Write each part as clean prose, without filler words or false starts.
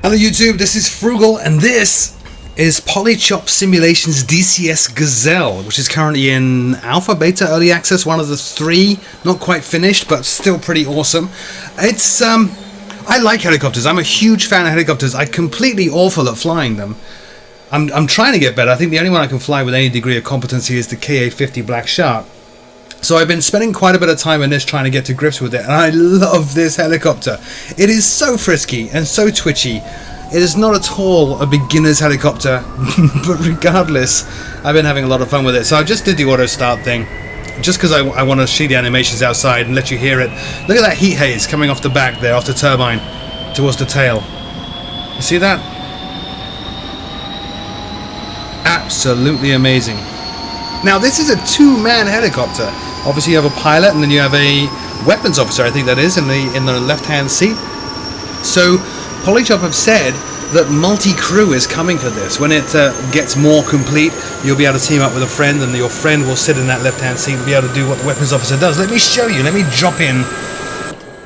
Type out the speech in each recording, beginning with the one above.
Hello YouTube, this is Frugal, and this is PolyChop Simulations DCS Gazelle, which is currently in alpha, beta, early access, one of the three, not quite finished, but still pretty awesome. It's, I like helicopters. I'm a huge fan of helicopters. I'm completely awful at flying them. I'm trying to get better. I think the only one I can fly with any degree of competency is the KA-50 Black Shark. So I've been spending quite a bit of time in this trying to get to grips with it, and I love this helicopter. It is so frisky and so twitchy. It is not at all a beginner's helicopter, but regardless, I've been having a lot of fun with it. So I just did the auto start thing, just because I want to see the animations outside and let you hear it. Look at that heat haze coming off the back there, off the turbine, towards the tail. You see that? Absolutely amazing. Now this is a two-man helicopter. Obviously you have a pilot and then you have a weapons officer, I think that is, in the left-hand seat. So PolyChop have said that multi-crew is coming for this. When it gets more complete, you'll be able to team up with a friend, and your friend will sit in that left-hand seat and be able to do what the weapons officer does. Let me show you. Let me drop in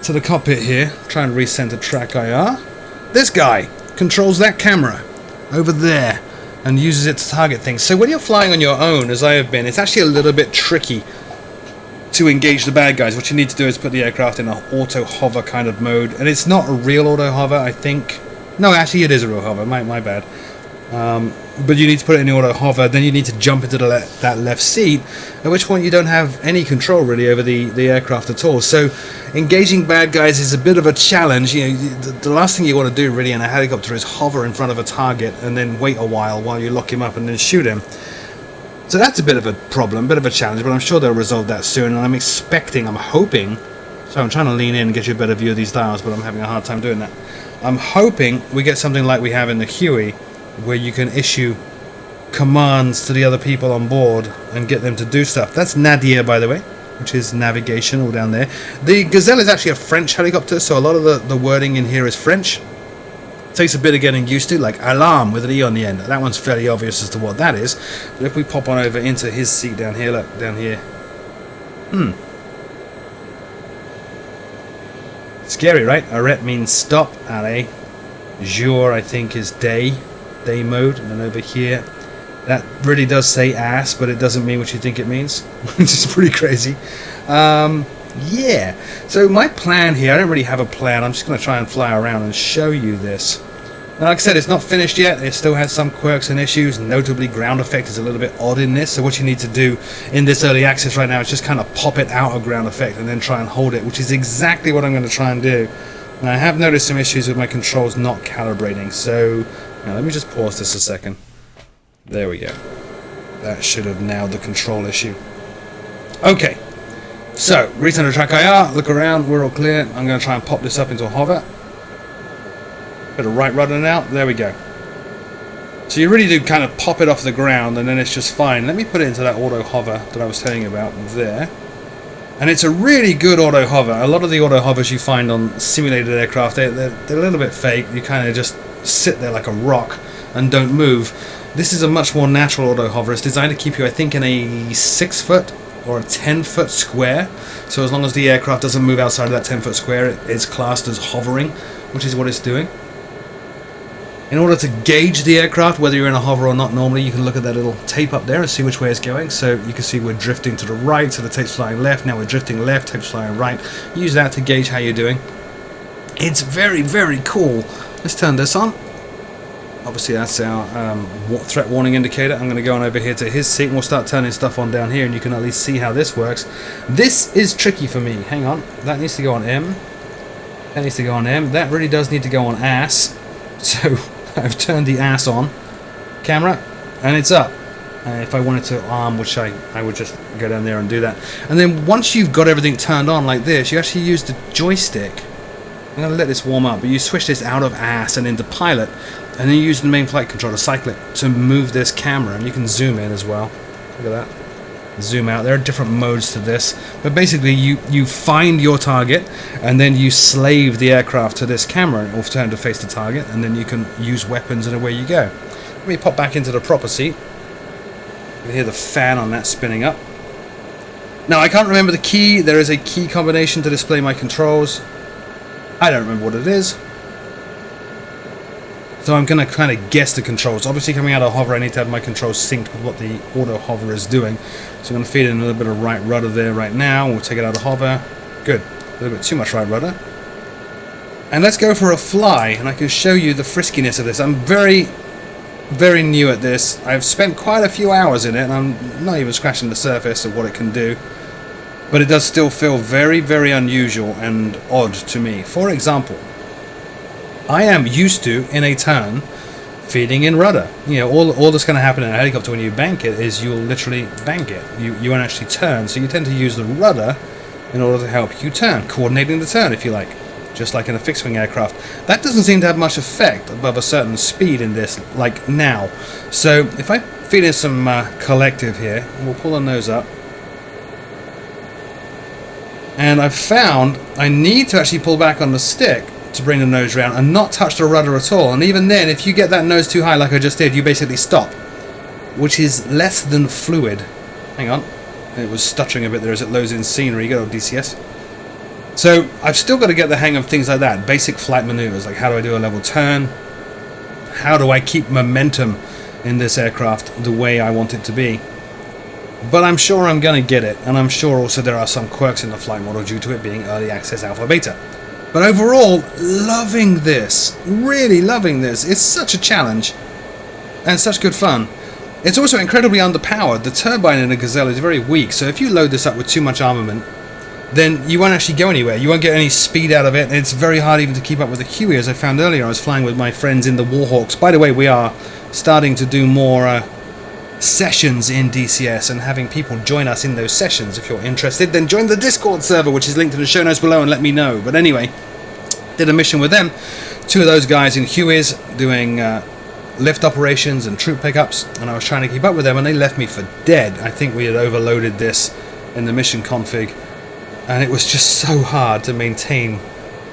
to the cockpit here. Try and recenter track IR. This guy controls that camera over there and uses it to target things. So when you're flying on your own, as I have been, it's actually a little bit tricky to engage the bad guys. What you need to do is put the aircraft in an auto hover kind of mode, and it's not a real auto hover, I think. No, actually it is a real hover, my bad. But you need to put it in the auto hover, then you need to jump into that left seat, at which point you don't have any control really over the aircraft at all. So engaging bad guys is a bit of a challenge. You know, the last thing you want to do really in a helicopter is hover in front of a target and then wait a while you lock him up and then shoot him. So that's a bit of a problem, a bit of a challenge, but I'm sure they'll resolve that soon, and I'm hoping, so I'm trying to lean in and get you a better view of these dials, but I'm having a hard time doing that. I'm hoping we get something like we have in the Huey, where you can issue commands to the other people on board and get them to do stuff. That's Nadir, by the way, which is navigation all down there. The Gazelle is actually a French helicopter, so a lot of the wording in here is French. Takes a bit of getting used to, like alarm with an E on the end. That one's fairly obvious as to what that is. But if we pop on over into his seat down here, look, down here. Scary, right? Arrête means stop, allez. Jour, I think, is day mode. And then over here, that really does say ass, but it doesn't mean what you think it means, which is pretty crazy. Yeah, so my plan here, I don't really have a plan. I'm just going to try and fly around and show you this. Now, like I said, it's not finished yet. It still has some quirks and issues. Notably, ground effect is a little bit odd in this. So what you need to do in this early access right now is just kind of pop it out of ground effect and then try and hold it, which is exactly what I'm going to try and do. Now, I have noticed some issues with my controls not calibrating. So now let me just pause this a second. There we go. That should have nailed the control issue. Okay. So, recenter track IR, look around, we're all clear. I'm going to try and pop this up into a hover. Bit of right rudder now, there we go. So you really do kind of pop it off the ground and then it's just fine. Let me put it into that auto hover that I was telling you about there. And it's a really good auto hover. A lot of the auto hovers you find on simulated aircraft, they're a little bit fake. You kind of just sit there like a rock and don't move. This is a much more natural auto hover. It's designed to keep you, I think, in a 6 foot or a 10-foot square, so as long as the aircraft doesn't move outside of that 10-foot square, it's classed as hovering, which is what it's doing. In order to gauge the aircraft, whether you're in a hover or not, normally you can look at that little tape up there and see which way it's going. So you can see we're drifting to the right, so the tape's flying left. Now we're drifting left, tape's flying right. Use that to gauge how you're doing. It's very, very cool. Let's turn this on. Obviously that's our threat warning indicator. I'm going to go on over here to his seat and we'll start turning stuff on down here and you can at least see how this works. This is tricky for me. Hang on. That needs to go on M. That needs to go on M. That really does need to go on ass. So I've turned the ass on. Camera. And it's up. If I wanted to arm, which I would just go down there and do that. And then once you've got everything turned on like this, you actually use the joystick. I'm going to let this warm up, but you switch this out of ass and into pilot, and then you use the main flight controller, cycle it, to move this camera, and you can zoom in as well. Look at that. Zoom out. There are different modes to this, but basically you find your target, and then you slave the aircraft to this camera, and it will turn to face the target, and then you can use weapons, and away you go. Let me pop back into the proper seat. You can hear the fan on that spinning up. Now, I can't remember the key. There is a key combination to display my controls. I don't remember what it is. So I'm going to kind of guess the controls. Obviously coming out of hover, I need to have my controls synced with what the auto hover is doing. So I'm going to feed in a little bit of right rudder there right now. We'll take it out of hover. Good. A little bit too much right rudder. And let's go for a fly, and I can show you the friskiness of this. I'm very new at this. I've spent quite a few hours in it, and I'm not even scratching the surface of what it can do. But it does still feel very, very unusual and odd to me. For example, I am used to, in a turn, feeding in rudder. You know, all that's going to happen in a helicopter when you bank it is you'll literally bank it. You won't actually turn, so you tend to use the rudder in order to help you turn, coordinating the turn, if you like, just like in a fixed-wing aircraft. That doesn't seem to have much effect above a certain speed in this, like now. So if I feed in some collective here, we'll pull the nose up. And I've found I need to actually pull back on the stick to bring the nose round and not touch the rudder at all. And even then, if you get that nose too high like I just did, you basically stop, which is less than fluid. Hang on, it was stuttering a bit there as it loads in scenery. Good old DCS. So I've still got to get the hang of things like that, basic flight maneuvers, like how do I do a level turn, how do I keep momentum in this aircraft the way I want it to be. But I'm sure I'm going to get it, and I'm sure also there are some quirks in the flight model due to it being early access alpha beta. But overall, loving this, really loving this. It's such a challenge and such good fun. It's also incredibly underpowered. The turbine in a Gazelle is very weak, so if you load this up with too much armament, then you won't actually go anywhere. You won't get any speed out of it. It's very hard even to keep up with the Huey, as I found earlier. I was flying with my friends in the Warhawks. By the way, we are starting to do more sessions in DCS and having people join us in those sessions. If you're interested, then join the Discord server, which is linked in the show notes below, and let me know. But anyway, did a mission with them. Two of those guys in Hueys doing lift operations and troop pickups, and I was trying to keep up with them, and they left me for dead. I think we had overloaded this in the mission config, and it was just so hard to maintain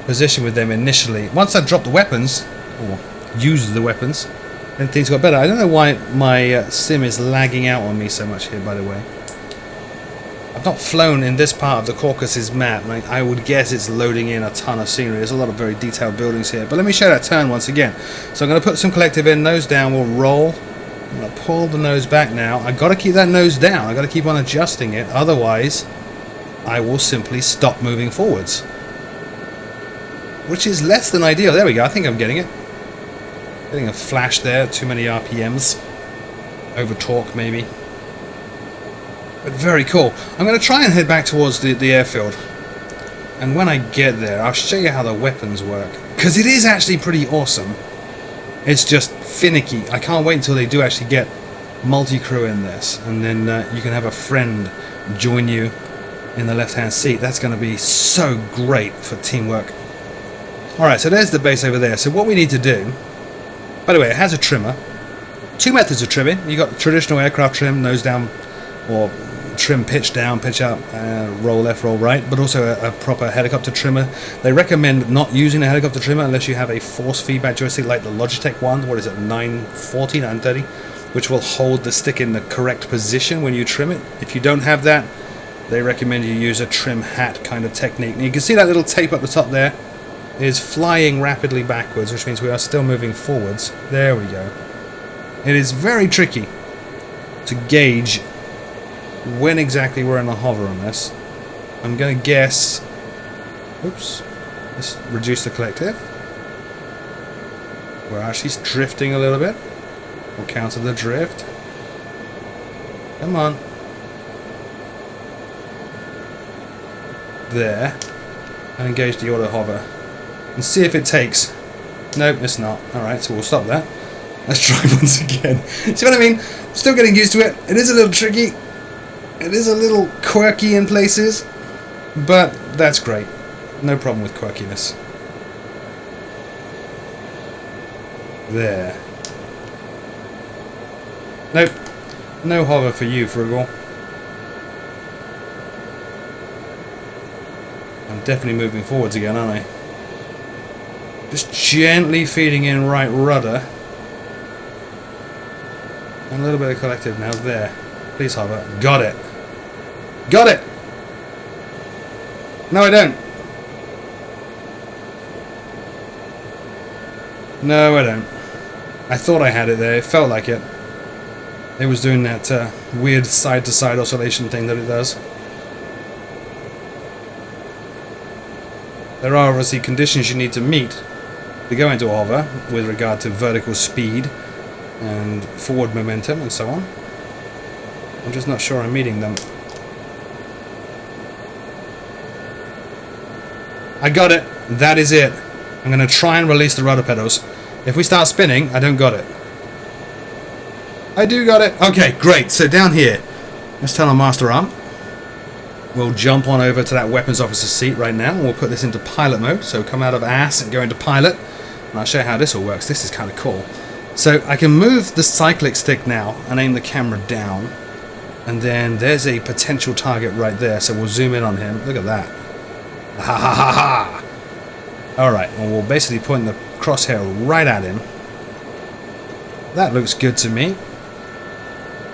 position with them initially. Once I dropped the weapons, or used the weapons, then things got better. I don't know why my sim is lagging out on me so much here, by the way. I've not flown in this part of the Caucasus map, and I would guess it's loading in a ton of scenery. There's a lot of very detailed buildings here. But let me show that turn once again. So I'm going to put some collective in, nose down, we'll roll. I'm going to pull the nose back now. I've got to keep that nose down. I've got to keep on adjusting it. Otherwise, I will simply stop moving forwards. Which is less than ideal. There we go. I think I'm getting it. Getting a flash there, too many RPMs. Over torque maybe. But very cool. I'm going to try and head back towards the airfield. And when I get there, I'll show you how the weapons work. Because it is actually pretty awesome. It's just finicky. I can't wait until they do actually get multi-crew in this. And then you can have a friend join you in the left-hand seat. That's going to be so great for teamwork. Alright, so there's the base over there. So what we need to do... By the way, it has a trimmer. Two methods of trimming. You've got traditional aircraft trim, nose down, or trim pitch down, pitch up, roll left, roll right, but also a proper helicopter trimmer. They recommend not using a helicopter trimmer unless you have a force feedback joystick like the Logitech one, what is it, 940, 930, which will hold the stick in the correct position when you trim it. If you don't have that, they recommend you use a trim hat kind of technique. And you can see that little tape up the top there is flying rapidly backwards, which means we are still moving forwards. There we go. It is very tricky to gauge when exactly we're in a hover on this. I'm going to guess... Oops. Let's reduce the collective. We're actually drifting a little bit. We'll counter the drift. Come on. There. And engage the auto hover. And see if it takes. Nope, it's not. Alright, so we'll stop that. Let's try once again. See what I mean? Still getting used to it. It is a little tricky. It is a little quirky in places. But that's great. No problem with quirkiness. There. Nope. No hover for you, Frugal. I'm definitely moving forwards again, aren't I? Just gently feeding in right rudder. And a little bit of collective now. There. Please hover. Got it. Got it! No, I don't. No, I don't. I thought I had it there. It felt like it. It was doing that weird side-to-side oscillation thing that it does. There are obviously conditions you need to meet to go into hover with regard to vertical speed and forward momentum and so on. I'm just not sure I'm meeting them. I got it. That is it. I'm going to try and release the rudder pedals. If we start spinning, I don't got it. I do got it. Okay, great. So down here, let's turn on master arm. We'll jump on over to that weapons officer's seat right now, and we'll put this into pilot mode. So come out of ass and go into pilot. And I'll show you how this all works. This is kind of cool. So I can move the cyclic stick now and aim the camera down. And then there's a potential target right there. So we'll zoom in on him. Look at that. Ha ha ha ha! Alright, and we'll basically point the crosshair right at him. That looks good to me.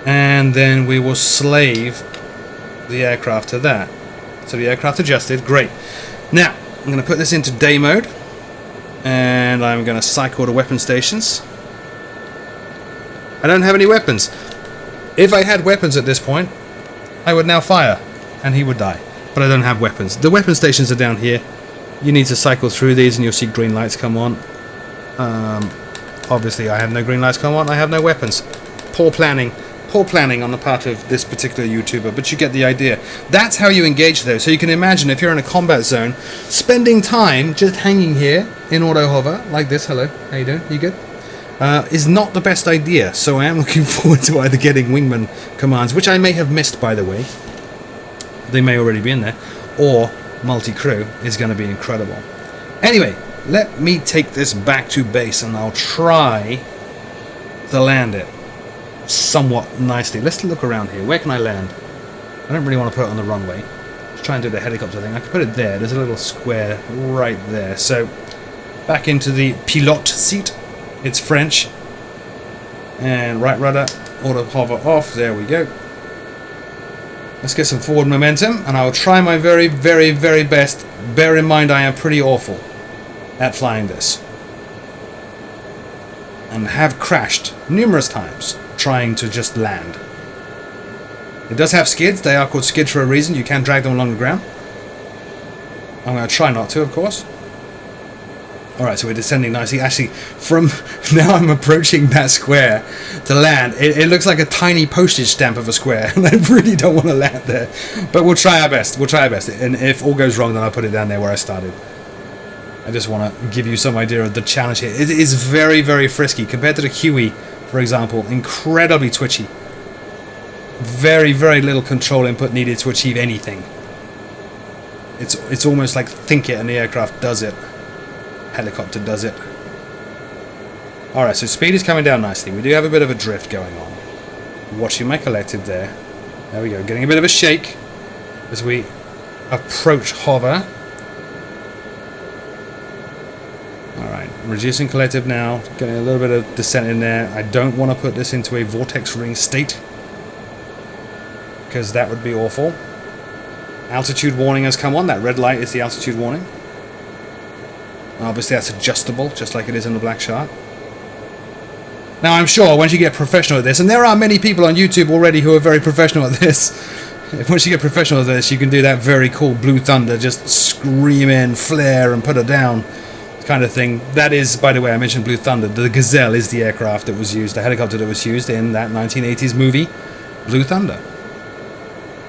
And then we will slave the aircraft to that. So the aircraft adjusted. Great. Now, I'm going to put this into day mode. And I'm going to cycle to weapon stations. I don't have any weapons. If I had weapons at this point, I would now fire. And he would die. But I don't have weapons. The weapon stations are down here. You need to cycle through these and you'll see green lights come on. Obviously I have no green lights come on. I have no weapons. Poor planning. Poor planning on the part of this particular YouTuber, but you get the idea. That's how you engage though. So you can imagine if you're in a combat zone, spending time just hanging here in auto hover, like this. Hello, how you doing? You good? Is not the best idea. So I am looking forward to either getting wingman commands, which I may have missed by the way. They may already be in there, or multi-crew is going to be incredible. Anyway, let me take this back to base and I'll try to land it somewhat nicely. Let's look around here. Where can I land? I don't really want to put it on the runway. Let's try and do the helicopter thing. I can put it there. There's a little square right there. So back into the pilote seat. It's French. And right rudder, auto hover off. There we go. Let's get some forward momentum, and I'll try my very, very, very best. Bear in mind I am pretty awful at flying this. And have crashed numerous times trying to just land. It does have skids. They are called skids for a reason. You can drag them along the ground. I'm going to try not to, of course. Alright, so we're descending nicely. Actually, from now I'm approaching that square to land. It looks like a tiny postage stamp of a square, and I really don't want to land there. But we'll try our best. We'll try our best. And if all goes wrong, then I'll put it down there where I started. I just want to give you some idea of the challenge here. It is very, very frisky. Compared to the Huey, for example, incredibly twitchy. Very, very little control input needed to achieve anything. It's almost like think it and the aircraft does it. Helicopter does it. Alright, so speed is coming down nicely. We do have a bit of a drift going on. Watching my collected there. There we go. Getting a bit of a shake as we approach hover. Alright, reducing collective now. Getting a little bit of descent in there. I don't want to put this into a vortex ring state, because that would be awful. Altitude warning has come on. That red light is the altitude warning. Obviously that's adjustable, just like it is in the Black Shark. Now I'm sure once you get professional at this, and there are many people on YouTube already who are very professional at this, once you get professional at this, you can do that very cool Blue Thunder, just scream in, flare, and put her down kind of thing. That is, by the way, I mentioned Blue Thunder. The Gazelle is the aircraft that was used, the helicopter that was used in that 1980s movie, Blue Thunder.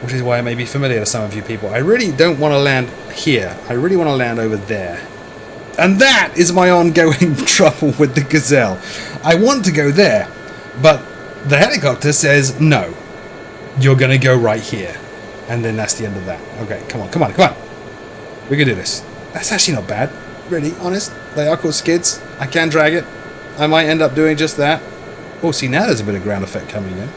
Which is why it may be familiar to some of you people. I really don't want to land here. I really want to land over there. And that is my ongoing trouble with the Gazelle. I want to go there, but the helicopter says, no, you're going to go right here. And then that's the end of that. Okay, come on, come on, come on. We can do this. That's actually not bad. Really, honest. They are called skids. I can drag it. I might end up doing just that. Oh, see, now there's a bit of ground effect coming in.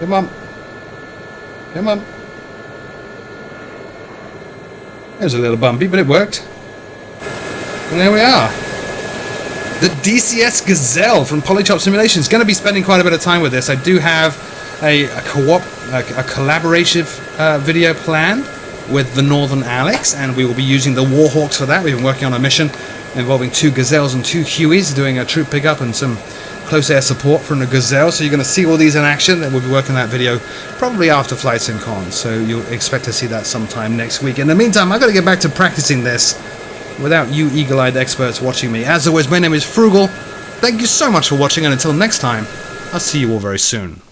Come on. Come on. It was a little bumpy, but it worked. And there we are. The DCS Gazelle from PolyChop Simulations. Going to be spending quite a bit of time with this. I do have a collaborative video planned. with the Northern Alex, and we will be using the Warhawks for that. We've been working on a mission involving 2 Gazelles and 2 Hueys, doing a troop pickup and some close air support from the Gazelle. So you're going to see all these in action, and we'll be working that video probably after Flight Sim Con, so you'll expect to see that sometime next week. In the meantime, I've got to get back to practicing this without you eagle-eyed experts watching me. As always, my name is Frugal. Thank you so much for watching, and until next time, I'll see you all very soon.